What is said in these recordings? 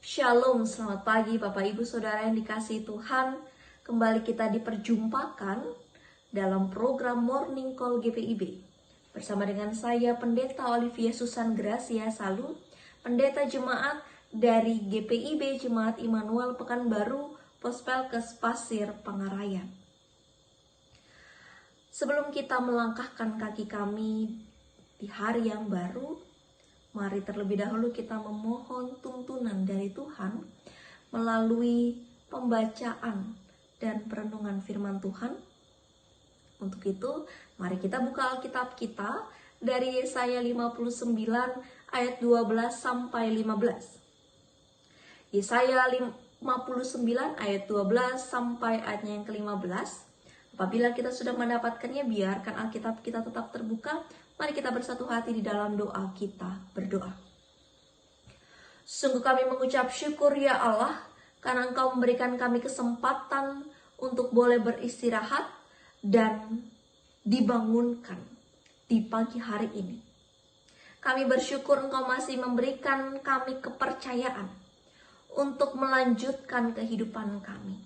Shalom, selamat pagi Bapak Ibu Saudara yang dikasihi Tuhan. Kembali kita diperjumpakan dalam program Morning Call GPIB. Bersama dengan saya Pendeta Olivia Susan Gracia Salu, Pendeta Jemaat dari GPIB Jemaat Immanuel Pekanbaru, Pospelkes Pasir Pangarayan. Sebelum kita melangkahkan kaki kami di hari yang baru, mari terlebih dahulu kita memohon tuntunan dari Tuhan melalui pembacaan dan perenungan firman Tuhan. Untuk itu, mari kita buka Alkitab kita dari Yesaya 59 ayat 12 sampai 15. Yesaya 59 ayat 12 sampai ayatnya yang ke-15. Apabila kita sudah mendapatkannya, biarkan Alkitab kita tetap terbuka. Mari kita bersatu hati di dalam doa kita berdoa. Sungguh kami mengucap syukur ya Allah, karena Engkau memberikan kami kesempatan untuk boleh beristirahat dan dibangunkan di pagi hari ini. Kami bersyukur Engkau masih memberikan kami kepercayaan untuk melanjutkan kehidupan kami.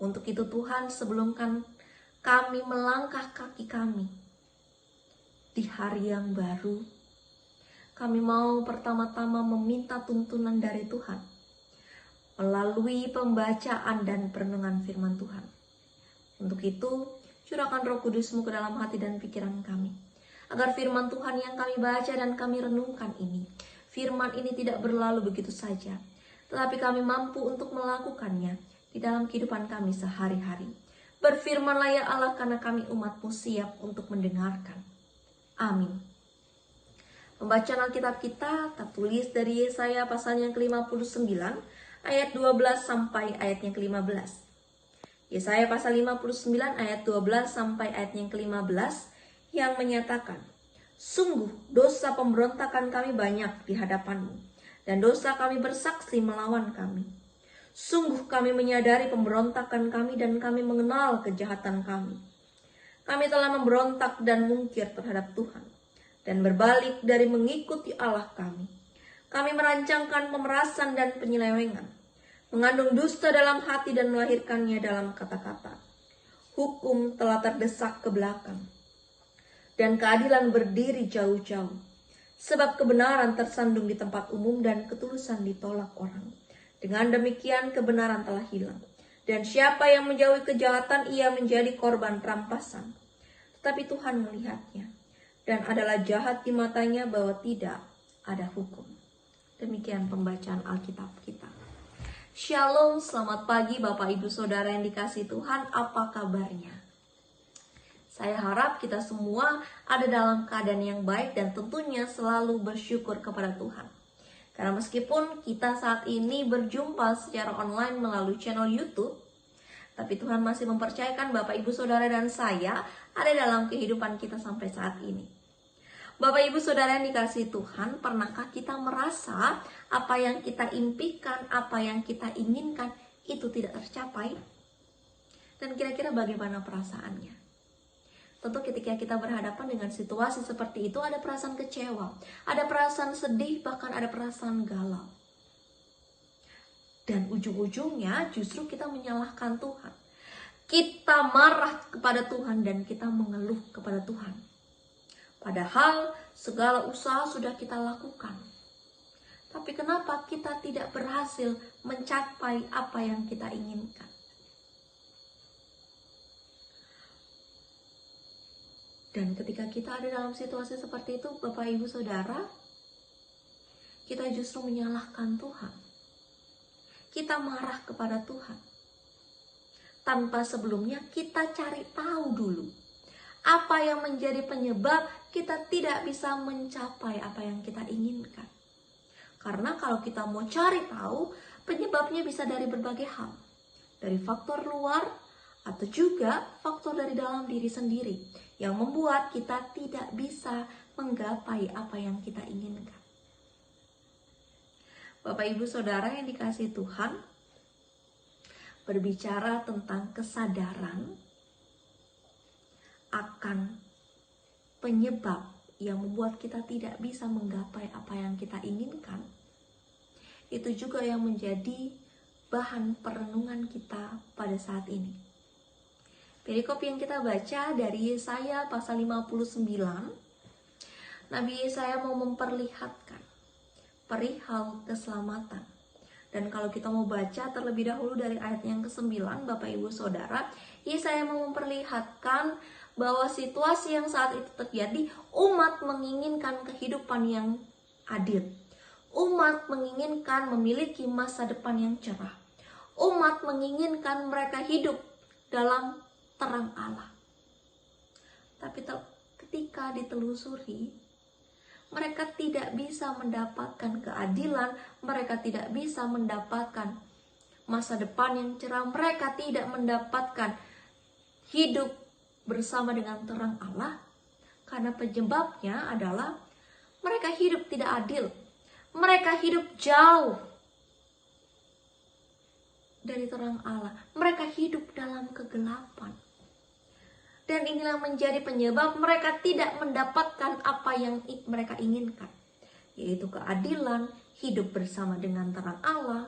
Untuk itu Tuhan, sebelum kami melangkah kaki kami di hari yang baru, kami mau pertama-tama meminta tuntunan dari Tuhan melalui pembacaan dan perenungan firman Tuhan. Untuk itu, curahkan Roh Kudus-Mu ke dalam hati dan pikiran kami, agar firman Tuhan yang kami baca dan kami renungkan ini, firman ini tidak berlalu begitu saja, tetapi kami mampu untuk melakukannya di dalam kehidupan kami sehari-hari. Berfirmanlah ya Allah, karena kami umat-Mu siap untuk mendengarkan. Amin. Pembacaan Alkitab kita tertulis dari Yesaya pasal yang ke-59 ayat 12 sampai ayat yang ke-15. Yesaya pasal 59 ayat 12 sampai ayat yang ke-15 yang menyatakan, sungguh dosa pemberontakan kami banyak di hadapan-Mu, dan dosa kami bersaksi melawan kami. Sungguh kami menyadari pemberontakan kami dan kami mengenal kejahatan kami. Kami telah memberontak dan mungkir terhadap Tuhan dan berbalik dari mengikuti Allah kami. Kami merancangkan pemerasan dan penyelewengan, mengandung dusta dalam hati dan melahirkannya dalam kata-kata. Hukum telah terdesak ke belakang dan keadilan berdiri jauh-jauh. Sebab kebenaran tersandung di tempat umum dan ketulusan ditolak orang. Dengan demikian kebenaran telah hilang. Dan siapa yang menjauhi kejahatan, ia menjadi korban rampasan. Tetapi Tuhan melihatnya, dan adalah jahat di matanya bahwa tidak ada hukum. Demikian pembacaan Alkitab kita. Shalom, selamat pagi Bapak Ibu Saudara yang dikasihi Tuhan, apa kabarnya? Saya harap kita semua ada dalam keadaan yang baik dan tentunya selalu bersyukur kepada Tuhan. Karena meskipun kita saat ini berjumpa secara online melalui channel YouTube, tapi Tuhan masih mempercayakan Bapak Ibu Saudara dan saya ada dalam kehidupan kita sampai saat ini. Bapak Ibu Saudara yang dikasihi Tuhan, pernahkah kita merasa apa yang kita impikan, apa yang kita inginkan itu tidak tercapai? Dan kira-kira bagaimana perasaannya? Tentu ketika kita berhadapan dengan situasi seperti itu ada perasaan kecewa, ada perasaan sedih, bahkan ada perasaan galau. Dan ujung-ujungnya justru kita menyalahkan Tuhan. Kita marah kepada Tuhan dan kita mengeluh kepada Tuhan. Padahal segala usaha sudah kita lakukan. Tapi kenapa kita tidak berhasil mencapai apa yang kita inginkan? Dan ketika kita ada dalam situasi seperti itu, Bapak Ibu Saudara, kita justru menyalahkan Tuhan. Kita marah kepada Tuhan. Tanpa sebelumnya kita cari tahu dulu. Apa yang menjadi penyebab kita tidak bisa mencapai apa yang kita inginkan. Karena kalau kita mau cari tahu, penyebabnya bisa dari berbagai hal. Dari faktor luar, atau juga faktor dari dalam diri sendiri yang membuat kita tidak bisa menggapai apa yang kita inginkan. Bapak Ibu Saudara yang dikasihi Tuhan, berbicara tentang kesadaran akan penyebab yang membuat kita tidak bisa menggapai apa yang kita inginkan, Itu juga yang menjadi bahan perenungan kita pada saat ini. Perikop yang kita baca dari Yesaya pasal 59. Nabi Yesaya mau memperlihatkan perihal keselamatan. Dan kalau kita mau baca terlebih dahulu dari ayat yang ke-9, Bapak Ibu Saudara, Yesaya mau memperlihatkan bahwa situasi yang saat itu terjadi, umat menginginkan kehidupan yang adil. Umat menginginkan memiliki masa depan yang cerah. Umat menginginkan mereka hidup dalam terang Allah. Tapi ketika ditelusuri, mereka tidak bisa mendapatkan keadilan, mereka tidak bisa mendapatkan masa depan yang cerah, mereka tidak mendapatkan hidup bersama dengan terang Allah, karena penyebabnya adalah mereka hidup tidak adil, mereka hidup jauh dari terang Allah, mereka hidup dalam kegelapan. Dan inilah menjadi penyebab mereka tidak mendapatkan apa yang mereka inginkan, yaitu keadilan, hidup bersama dengan terang Allah,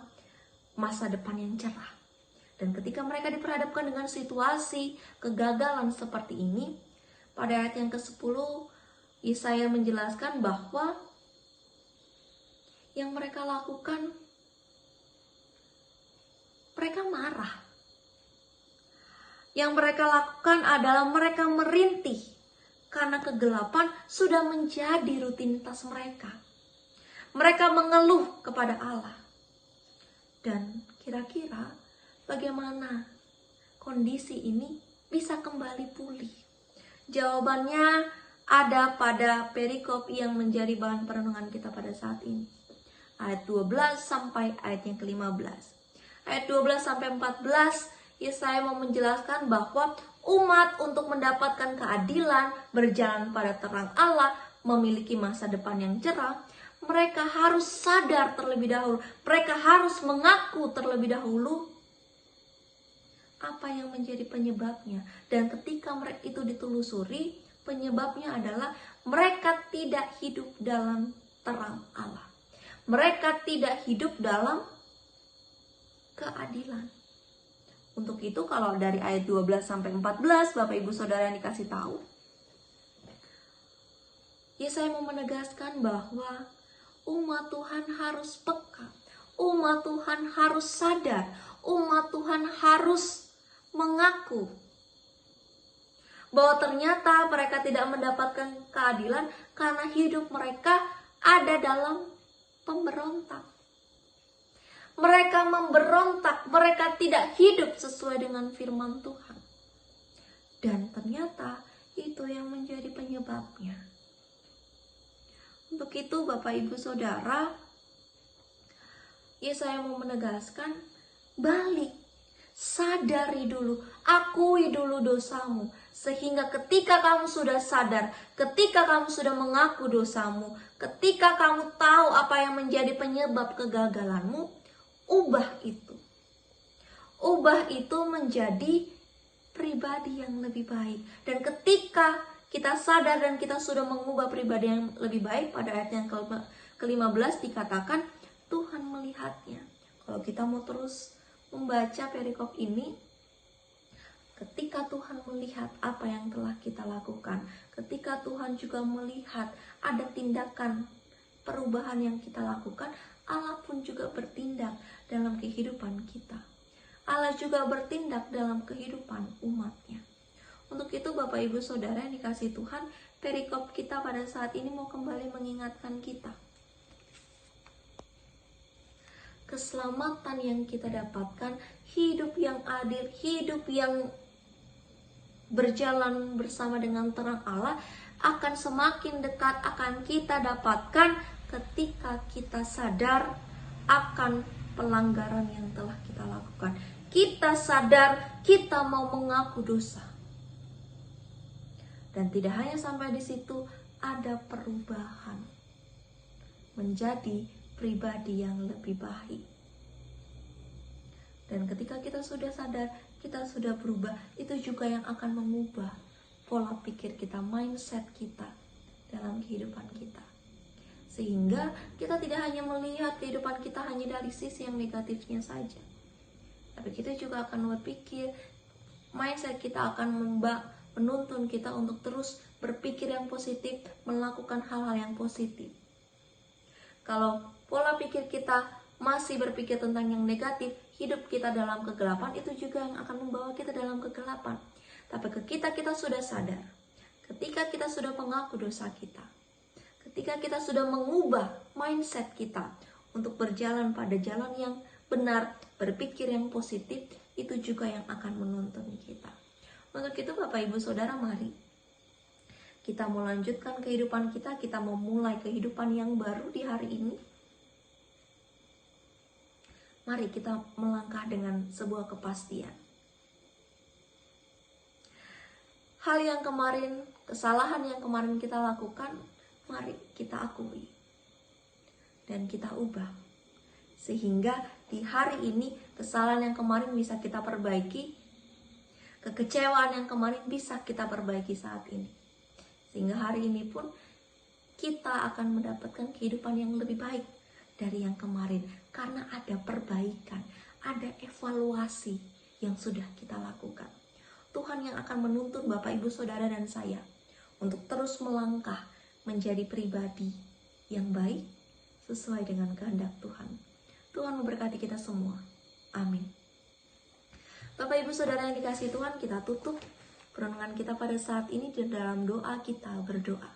masa depan yang cerah. Dan ketika mereka diperhadapkan dengan situasi kegagalan seperti ini, pada ayat yang ke-10, Yesaya menjelaskan bahwa yang mereka lakukan, mereka marah. Yang mereka lakukan adalah mereka merintih karena kegelapan sudah menjadi rutinitas mereka. Mereka mengeluh kepada Allah. Dan kira-kira bagaimana kondisi ini bisa kembali pulih? Jawabannya ada pada perikop yang menjadi bahan perenungan kita pada saat ini. Ayat 12 sampai ayat yang ke-15. Ayat 12 sampai 14, Yesaya mau menjelaskan bahwa umat untuk mendapatkan keadilan, berjalan pada terang Allah, memiliki masa depan yang cerah, mereka harus sadar terlebih dahulu, mereka harus mengaku terlebih dahulu apa yang menjadi penyebabnya. Dan ketika mereka itu ditelusuri, penyebabnya adalah mereka tidak hidup dalam terang Allah. Mereka tidak hidup dalam keadilan. Untuk itu kalau dari ayat 12 sampai 14, Bapak Ibu Saudara yang dikasih tahu, Yesaya mau menegaskan bahwa umat Tuhan harus peka, umat Tuhan harus sadar, umat Tuhan harus mengaku bahwa ternyata mereka tidak mendapatkan keadilan karena hidup mereka ada dalam pemberontak. Mereka memberontak, mereka tidak hidup sesuai dengan firman Tuhan. Dan ternyata itu yang menjadi penyebabnya. Untuk itu Bapak Ibu Saudara, Yesaya mau menegaskan, balik, sadari dulu, akui dulu dosamu. Sehingga ketika kamu sudah sadar, ketika kamu sudah mengaku dosamu, ketika kamu tahu apa yang menjadi penyebab kegagalanmu, ubah itu. Ubah itu menjadi pribadi yang lebih baik. Dan ketika kita sadar dan kita sudah mengubah pribadi yang lebih baik, pada ayat yang ke-15 dikatakan Tuhan melihatnya. Kalau kita mau terus membaca perikop ini, ketika Tuhan melihat apa yang telah kita lakukan, ketika Tuhan juga melihat ada tindakan perubahan yang kita lakukan, Allah pun juga bertindak dalam kehidupan kita. Allah juga bertindak dalam kehidupan umatnya. Untuk itu Bapak Ibu Saudara yang dikasihi Tuhan, perikop kita pada saat ini mau kembali mengingatkan kita. Keselamatan yang kita dapatkan, hidup yang adil, hidup yang berjalan bersama dengan terang Allah akan semakin dekat, akan kita dapatkan ketika kita sadar akan pelanggaran yang telah kita lakukan. Kita sadar, kita mau mengaku dosa. Dan tidak hanya sampai di situ, ada perubahan menjadi pribadi yang lebih baik. Dan ketika kita sudah sadar, kita sudah berubah, itu juga yang akan mengubah pola pikir kita, mindset kita dalam kehidupan kita. Sehingga kita tidak hanya melihat kehidupan kita hanya dari sisi yang negatifnya saja, tapi kita juga akan berpikir, mindset kita akan menuntun kita untuk terus berpikir yang positif, melakukan hal-hal yang positif. Kalau pola pikir kita masih berpikir tentang yang negatif, hidup kita dalam kegelapan, itu juga yang akan membawa kita dalam kegelapan. Tapi ketika kita sudah sadar, ketika kita sudah mengaku dosa kita, ketika kita sudah mengubah mindset kita untuk berjalan pada jalan yang benar, berpikir yang positif, itu juga yang akan menuntun kita. Untuk itu Bapak Ibu Saudara, mari kita melanjutkan kehidupan kita memulai kehidupan yang baru di hari ini. Mari kita melangkah dengan sebuah kepastian. Hal yang kemarin, kesalahan yang kemarin kita lakukan, mari kita akui dan kita ubah. Sehingga di hari ini kesalahan yang kemarin bisa kita perbaiki, kekecewaan yang kemarin bisa kita perbaiki saat ini. Sehingga hari ini pun kita akan mendapatkan kehidupan yang lebih baik dari yang kemarin. Karena ada perbaikan, ada evaluasi yang sudah kita lakukan. Tuhan yang akan menuntun Bapak Ibu Saudara dan saya untuk terus melangkah menjadi pribadi yang baik sesuai dengan kehendak Tuhan. Tuhan memberkati kita semua. Amin. Bapak Ibu Saudara yang dikasihi Tuhan, kita tutup perenungan kita pada saat ini di dalam doa. Kita berdoa.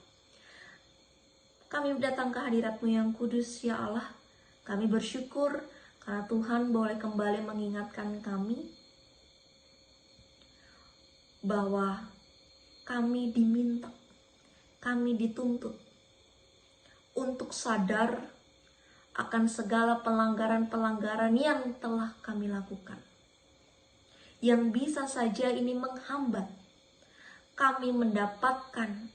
Kami datang ke hadirat-Mu yang kudus, ya Allah. Kami bersyukur karena Tuhan boleh kembali mengingatkan kami bahwa kami diminta, kami dituntut untuk sadar akan segala pelanggaran-pelanggaran yang telah kami lakukan, yang bisa saja ini menghambat kami mendapatkan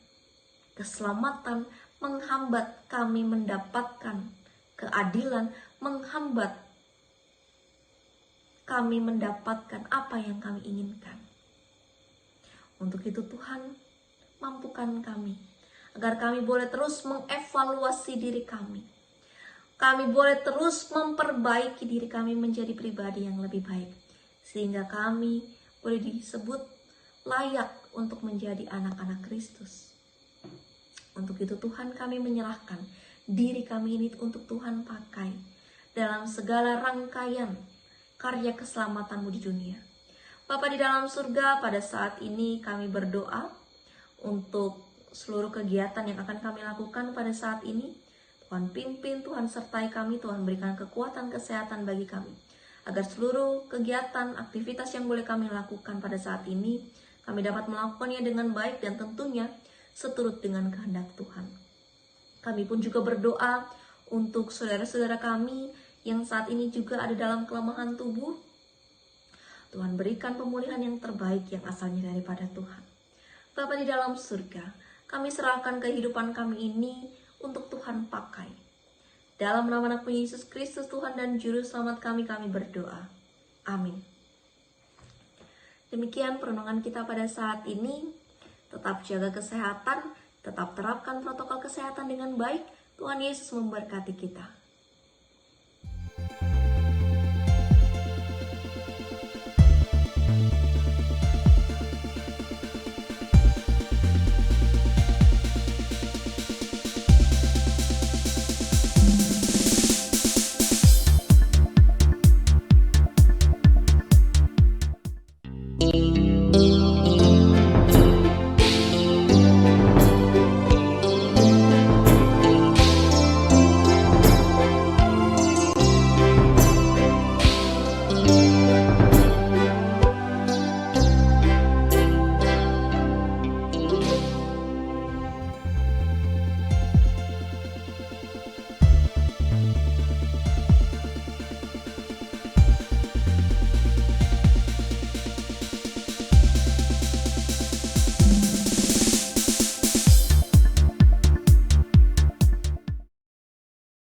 keselamatan, menghambat kami mendapatkan keadilan, menghambat kami mendapatkan apa yang kami inginkan. Untuk itu Tuhan, mampukan kami agar kami boleh terus mengevaluasi diri kami. Kami boleh terus memperbaiki diri kami menjadi pribadi yang lebih baik, sehingga kami boleh disebut layak untuk menjadi anak-anak Kristus. Untuk itu Tuhan, kami menyerahkan diri kami ini untuk Tuhan pakai dalam segala rangkaian karya keselamatan-Mu di dunia. Bapa di dalam surga, pada saat ini kami berdoa untuk seluruh kegiatan yang akan kami lakukan pada saat ini. Tuhan pimpin, Tuhan sertai kami, Tuhan berikan kekuatan kesehatan bagi kami, agar seluruh kegiatan, aktivitas yang boleh kami lakukan pada saat ini, kami dapat melakukannya dengan baik dan tentunya seturut dengan kehendak Tuhan. Kami pun juga berdoa untuk saudara-saudara kami yang saat ini juga ada dalam kelemahan tubuh. Tuhan berikan pemulihan yang terbaik yang asalnya daripada Tuhan. Bapa di dalam surga, kami serahkan kehidupan kami ini untuk Tuhan pakai. Dalam nama Anak Yesus Kristus Tuhan dan Juru Selamat kami berdoa. Amin. Demikian perenungan kita pada saat ini. Tetap jaga kesehatan, tetap terapkan protokol kesehatan dengan baik. Tuhan Yesus memberkati kita.